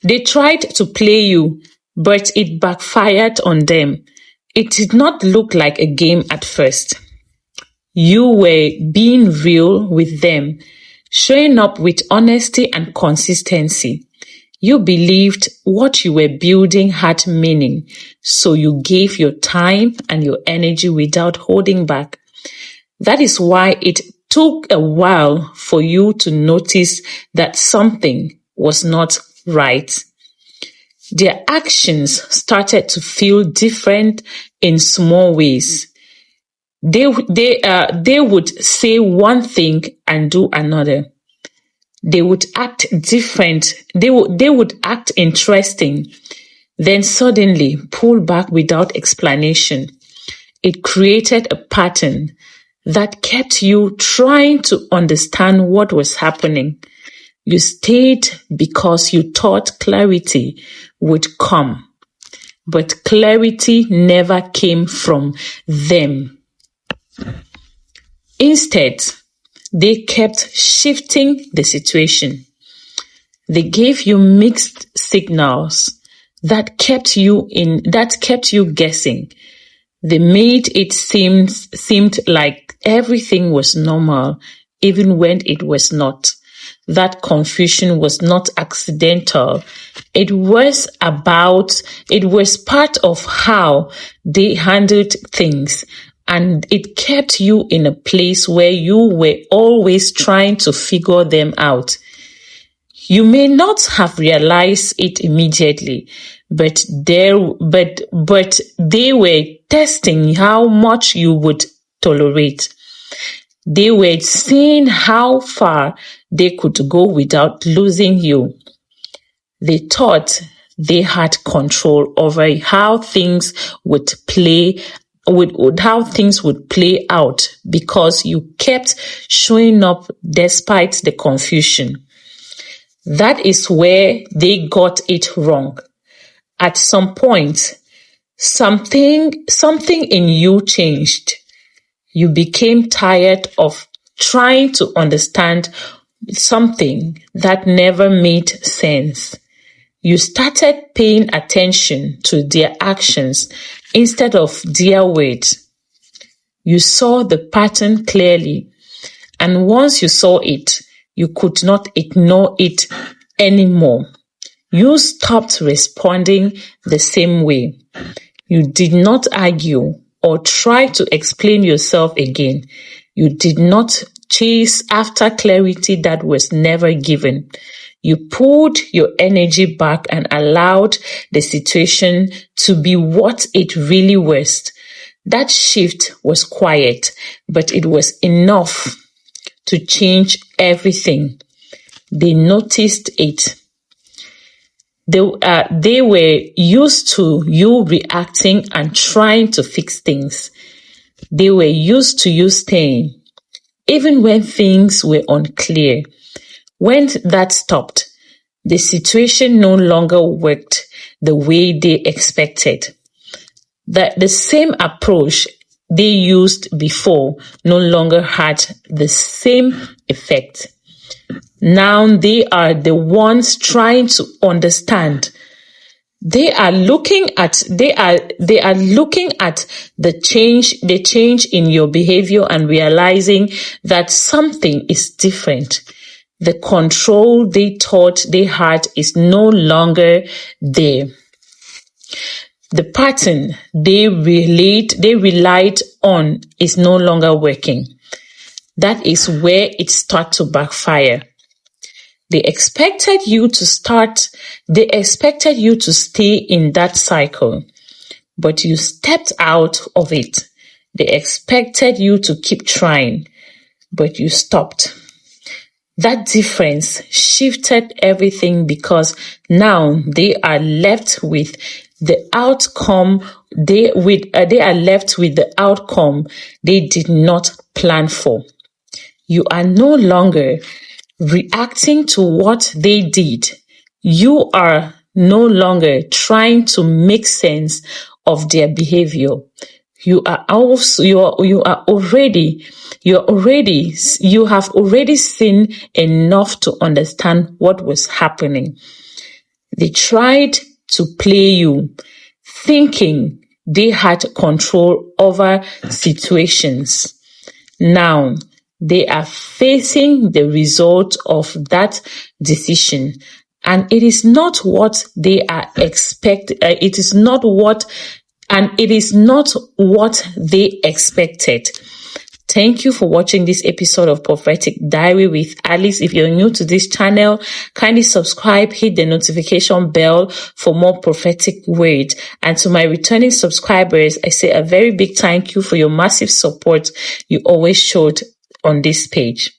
They tried to play you, but it backfired on them. It did not look like a game at first. You were being real with them, showing up with honesty and consistency. You believed what you were building had meaning, so you gave your time and your energy without holding back. That is why it took a while for you to notice that something was not right. Their actions started to feel different in small ways. They would say one thing and do another. They would act different. They would act interesting, then suddenly pull back without explanation. It created a pattern that kept you trying to understand what was happening. You stayed because you thought clarity would come, but clarity never came from them. Instead, they kept shifting the situation. They gave you mixed signals that kept you guessing. They made it seemed like everything was normal, even when it was not. That confusion was not accidental. It was part of how they handled things, and it kept you in a place where you were always trying to figure them out. You may not have realized it immediately, but they were testing how much you would tolerate. They were seeing how far they could go without losing you. They thought they had control over how things would play out because you kept showing up despite the confusion. That is where they got it wrong. At some point, something in you changed. You became tired of trying to understand something that never made sense. You started paying attention to their actions instead of their words. You saw the pattern clearly, and once you saw it, you could not ignore it anymore. You stopped responding the same way. You did not argue or try to explain yourself again. You did not chase after clarity that was never given. You pulled your energy back and allowed the situation to be what it really was. That shift was quiet, but it was enough to change everything. They noticed it. They were used to you reacting and trying to fix things. They were used to you staying, even when things were unclear. When that stopped, the situation no longer worked the way they expected. The same approach they used before no longer had the same effect. Now they are the ones trying to understand. They are looking at the change in your behavior and realizing that something is different. The control they thought they had is no longer there. The pattern they relied on is no longer working. That is where it starts to backfire. They expected you to stay in that cycle, but you stepped out of it. They expected you to keep trying, but you stopped. That difference shifted everything because now they are left with the outcome. They are left with the outcome they did not plan for. You are no longer reacting to what they did. You are no longer trying to make sense of their behavior. You have already seen enough to understand what was happening. They tried to play you, thinking they had control over situations. Now, they are facing the result of that decision, and it is not what they are it is not what they expected. Thank you for watching this episode of Prophetic Diary with Alice. If you're new to this channel, kindly subscribe, hit the notification bell for more prophetic words. And to my returning subscribers, I say a very big thank you for your massive support you always showed on this page.